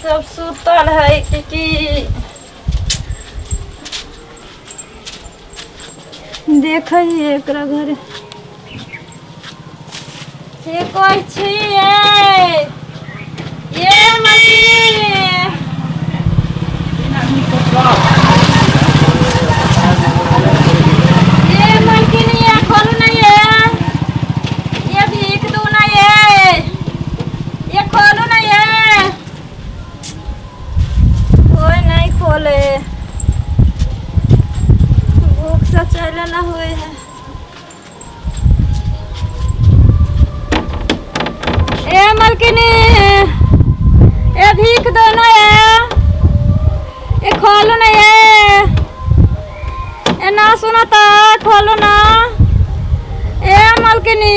सब सुतल है कि देख एकरा घर से कोई छिए ये मछली ये मलकिनी है खोलू नहीं है ये भीख दू नहीं है ये खोलू नहीं है कोई नहीं खोले भूख से चले ना हुए है ए मलकिनी ए भीख दो ना ये खोलो ना ये ना सुना था खोलो ना ए मलकिनी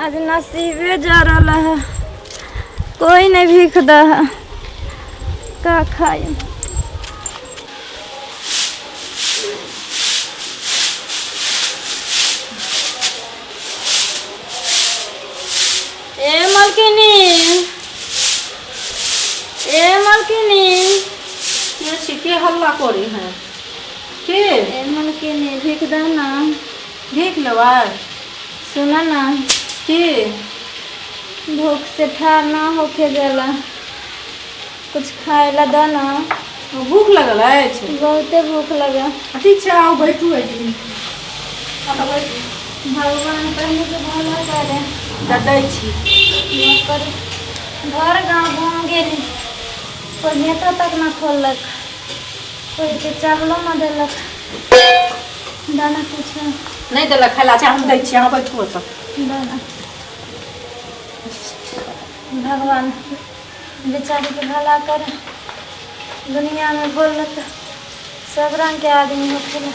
आज नसीबे जा रहा है कोई नहीं भीख दा का खाए ए मलकिनी ये छिके हल्ला करे हैं के ए मलकिनी भीख दे ना देख लेवा सुना ना के भूख से ठार ना होके जाला कुछ खाए ला दो ना भूख लगल है बहुते भूख लगा ठीक है आओ बैठू भगवान पहले तो भला करे ददै छी घर गाँव घूम गेली कोई नेता तक ना खोलक कोई के चावलो ना देलक दाना कुछ नहीं देलक खाइला छै हम दै छी अहाँ बैठू त दाना भगवान बेचारी के भला करे दुनिया में बोलत सब रंग के आदमी होखेला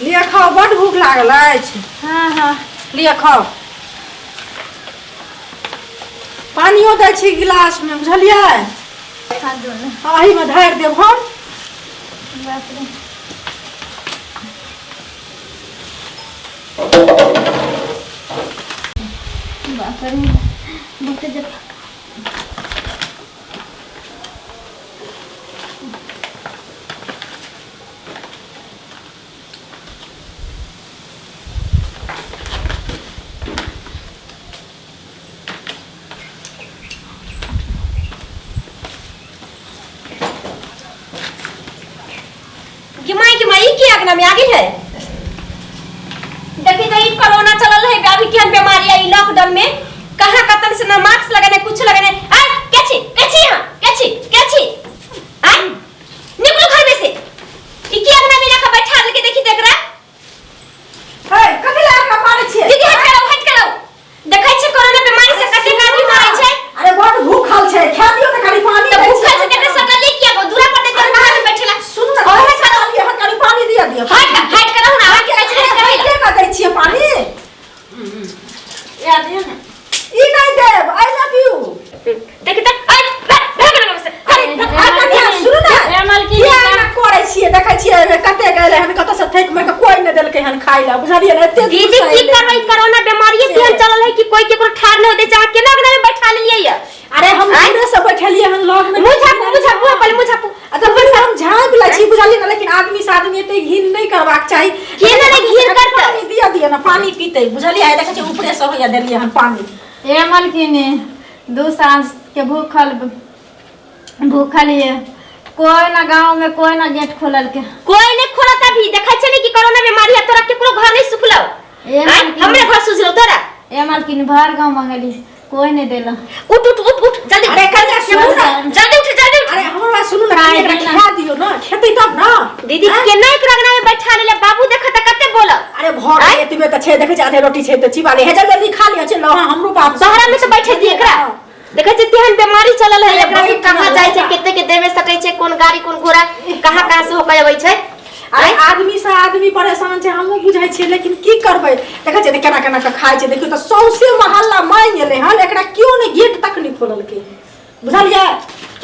लिया खाओ बड़ भूख लागल अछि हाँ हाँ लिया खाओ पानियो दै छी गिलास में बुझलियै खा दो ना आही में धारि देब हम बाप रे बाप रे बहुत जब में आगे है देखी तो कोरोना चलल है अभी केहन बीमारी है लॉकडाउन में कहां कतन से ना मास्क लगाने कुछ लगाने आ कैची आ निकलो घर में से कि अंगना में रखा बैठा के देखी देख रहा है कथि ला का मारे छी दीदी हट करो देखै छै कोरोना बीमारी से कते आदमी मारै छै अरे बड़ भूखल छै खा दियो त खाली पानी तो भूखल से केते सकल ले किया गो दूरा पर देख बाहर में बैठेला सुन ना और खा लिया हट खाली पानी दिया दिया हट करो ना आके कैसे के का दै छी पानी याद है ना ई नहीं देब आई लव यू देखि त सुन ना मलकिनी ना करे छिए देखै छिए कते गेले हन कत से थैक में कोई न देलकै हन खाइ ला बुझलिए ना एते दीदी की करबै कोरोना बीमारी केहन चलल है कि कोई केकरो ठार न होते चाहे केना में बैठा लेलिए या अरे हम दूरे से बैठलिए हन लॉक में मुझापू पहले मुझापू अगर हम झांक ला छी बुझलिए ना लेकिन आदमी से आदमी एते घिन नहीं करबाक चाही केना नहीं घिन करते पानी दिया ना पानी पीते बुझलिए आ देखै छी ऊपरे से होया देलिए हन पानी ए मलकिनी दो सांस के भूखल ये कोई ना गांव में कोई ना गेट खोलल के कोई नहीं खोलता भी देखै छै कि कोरोना बीमारी है तोरा केकरो घर नहीं सुखलो हमरे घर सुखलो तोरा ए मलकिनी बाहर गांव मंगली कोई नहीं देला उठ जल्दी अरे जल्दी उठ अरे हमरा सुनु ना एकरा खा दियो ना खेतै तब ना दीदी केना एकरा अंगना में बैठा लेले बाबू देखत कते बोल अरे भर एतबे त छै देखै छै आधे रोटी छै त चिबा ले हे जल्दी खा लिया छै लो हमरो बाप बाहर में तो बैठे दिए एकरा देखै छै तेहन बीमारी चलल है एकरा से कहां जाय छै केते के देवे सकै छै कोन गाड़ी कोन घोड़ा कहां से होके आबै छै अरे आदमी से आदमी परेशान छै हमहु बुझाइ छै लेकिन की करबै देखै छै केना केना के खाइ छै देखियो त सौसे मोहल्ला मांग गेलै हन एकरा क्यों ने गेट तक नहीं खोलल के बुझलिए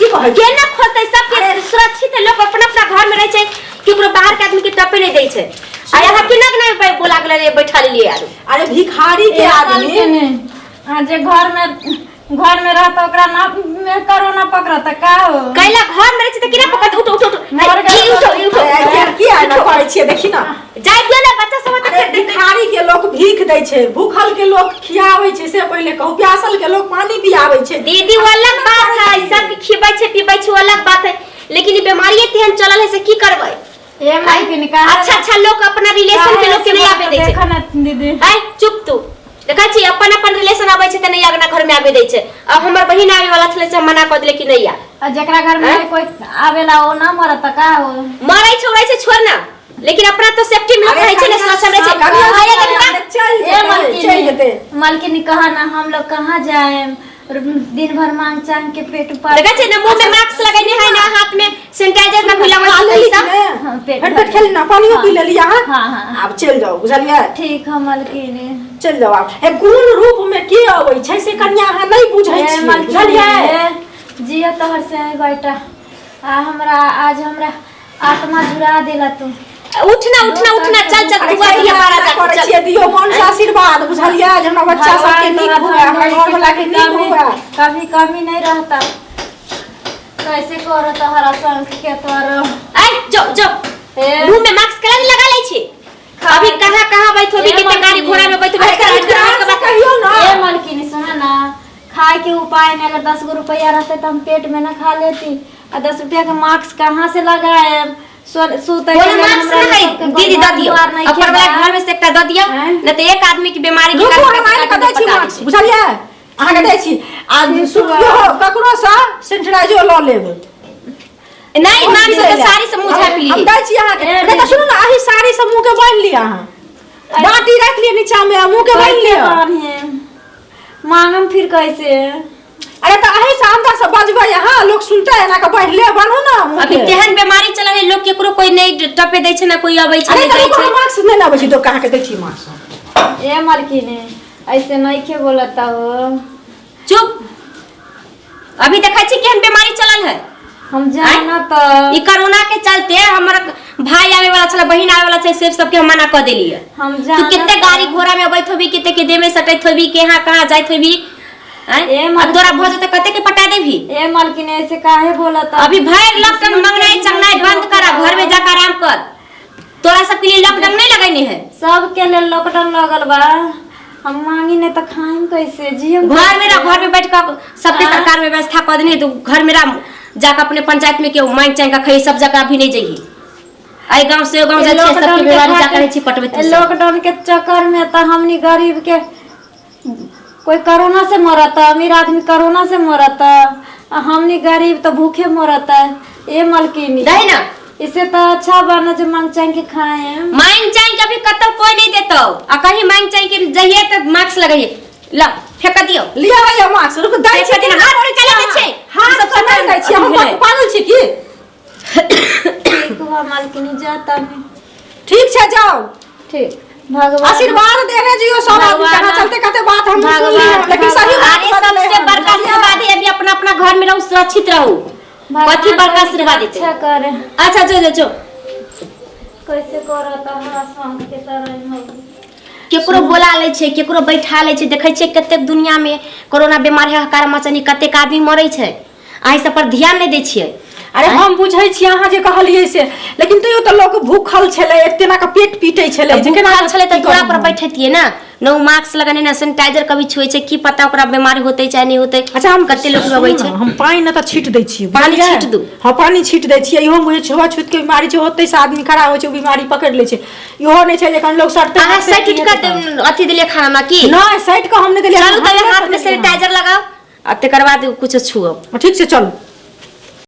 की कहै केना खोलतै सब के सुरक्षित लोग अपना अपना घर में रहै छै केकरो बाहर के आदमी के टपे नहीं दै छै आ यहाँ के नग नहीं बोला गेलै बैठा लेलिए यार अरे भिखारी के आदमी हाँ जे घर में रहता ओकरा ना में कोरोना पकड़ता का हो कैला घर में रहते किना पकड़ उठ उठ उठ मर गया ई उठ की आ ना करे छिए देखी ना जाय दियो ना बच्चा सब तक भिखारी के लोग भीख दै छै भूखल के लोग खियाबै छै से पहिले कहू प्यासल के लोग पानी पियाबै छै दीदी वो अलग बात है सब खिबै छै पिबै छै वो अलग बात है लेकिन ई बीमारी तेहन चलल है से की करबै ए माई के निकाल अच्छा लोग अपना रिलेशन के लोग के नहीं आवे दै छै देखा ना दीदी आय चुप तू देखा छी अपन रिलेशन आबै छै त नहीं आगना घर में आवे दै छै अब हमर बहिन आवे वाला छले से मना कर देले कि नहीं आ जेकरा घर में कोई आवेला ओ ना मरत का हो मरै छोड़ै छै छोड़ ना लेकिन अपना तो सेफ्टी में रहे छै ना सुरक्षा रहे छै चल जेते मालकिन कहा ना हम लोग कहां जाए दिन भर मांग चांग के पेट ऊपर देखा छै ना मुंह में मास्क लगाने है ना हाथ में सैनिटाइजर ना मिलावे पैसा पेट खेल ना पानियो पी ले लिया हां हां अब चल जाओ बुझलिए ठीक है मालकिन चल जाओ आप ए गुण रूप में के आबै छै से कन्या अहाँ नहीं बुझै छी बुझलिए जिया तोहर से बेटा हमरा आज हमरा आत्मा जुड़ा देला तू उठना चल दुआ दिया मारा जा चल दियो मन से आशीर्वाद बुझलिए जे हमरा बच्चा सब के नीक हुआ हमरा घर वाला के नीक हुआ कभी कमी नहीं रहता कैसे करो तोहरा संग के तोर आई जो मुंह में मास्क कला लगा लै छी अभी कहां बैठोबी कितने गाड़ी घोड़ा में बैठबे कहियो ना ए मालकिन सुना ना खाए के उपाय में अगर 10 रुपया रहते तो हम पेट में ना खा लेती और 10 रुपया का मास्क कहां से लगाए सूते के दीदी द दियो अपन वाला घर में से एकटा द दियो न त एक आदमी की बीमारी के कारण बुझलिए अहाँ के दै छी आज सुनियो ककरो सा सैनिटाइजर ल लेब नहीं मास्क से साड़ी से मुंह झाँप ली हम दै छी अहाँ के देखा सुनो ना आही साड़ी से मुंह के बांध लिया अहाँ बाटी रख लिए नीचा में मुंह के बांध लिया मांगम फिर कैसे अरे तो अही से अंदर से बजबे यहां लोग सुनते है ना के बांध ले बांधो ना अभी तेहन बीमारी चल है लोग केकरो कोई नहीं टपे दै छै ना कोई आबै छै नहीं दै छै मास्क नहीं लाबै छी तो कहां के दै छी मास्क ए मालकिन ऐसे नहीं के बोलता हो चुप अभी देखा छी केहन बीमारी चलल है हम जाना तो ई कोरोना के चलते हमर भाई आवे वाला छला बहिन आवे वाला छै से सब के हम मना कर देलिए हम तू जाना कितने गाड़ी घोड़ा में बैठ होबी कितने के दे में सटैत होबी के कहां जाइत होबी ए अब तोरा भोज त कते के पटा देभी ए मालकिन ऐसे काहे बोलता अभी भर लॉकडाउन मंगनाई चंगनाई बंद करा घर में जाकर आराम कर तोरा सब के लिए लॉकडाउन नहीं लगाइने है सब के लिए लॉकडाउन लगल बा हम मांगी नहीं तो खाएं कैसे जियम घर में बैठ कर सबके सरकार में व्यवस्था कर देनी तो घर मेरा जाकर अपने पंचायत में के मांग चांग का खाई सब जगह अभी नहीं जाइए आई गांव से गांव जा के सबके बीमारी जाकर छी पटवे लॉकडाउन के चक्कर में तो हमनी गरीब के कोई कोरोना से मरता अमीर आदमी कोरोना से मरता हमनी गरीब तो भूखे मरता ये मालकिन दही ना इससे तो अच्छा बना जो मांग चांग के खाए मांग चांग के अभी कतौ कोई नहीं देतो आ कहीं मांग चांग के जाइए तो मास्क लगाइए ला फेंक दियो लिया है मास्क रुक दै छै दिन हाथ निकाले दे छै हां सब सब दै छी हम पागल छी की ठीक हुआ मालकिन जाता नहीं ठीक छै जाओ ठीक भगवान आशीर्वाद देने जियो सब आदमी कहां चलते कहते बात हम सुन ली लेकिन सही बात सबसे बड़का आशीर्वाद है अभी अपना अपना घर में रहो सुरक्षित रहो कथी बड़का आशीर्वाद देते अच्छा करे अच्छा जो कैसे करता हमरा संग के तरह हो केकरो बोला ले छै केकरो बैठा ले छै देखै छै कते दुनिया में कोरोना बीमारी हकार मचनी कते आदमी मरै छै आइ सब पर ध्यान नहीं दै छियै अरे हम बुझै छी अहाँ जे कहलियै से लेकिन तैयो तो लोग भूखल छले एतेना का पेट पीटै छले जेना छले त तोरा पर बैठतिए ना नो मास्क लगाने ना सैनिटाइजर कभी छुए छै की पता ओकरा बीमारी होतै चाहे नहीं होतै अच्छा हम कते लोग होबै छै हम पानी न त छीट दै छी पानी छीट दू हां पानी छीट दै छी इहो मुझे छुआ छुत के बीमारी छै होतै से आदमी खड़ा होय छै बीमारी पकड़ ले छै इहो नहीं छै जे कन लोग सटते अहाँ सैट कर अथी दिले खाना ना की नहीं सैट को हमने दिले चलो तबे हाथ में सैनिटाइजर लगाओ आ तकर बाद कुछ छुओ ठीक से चलो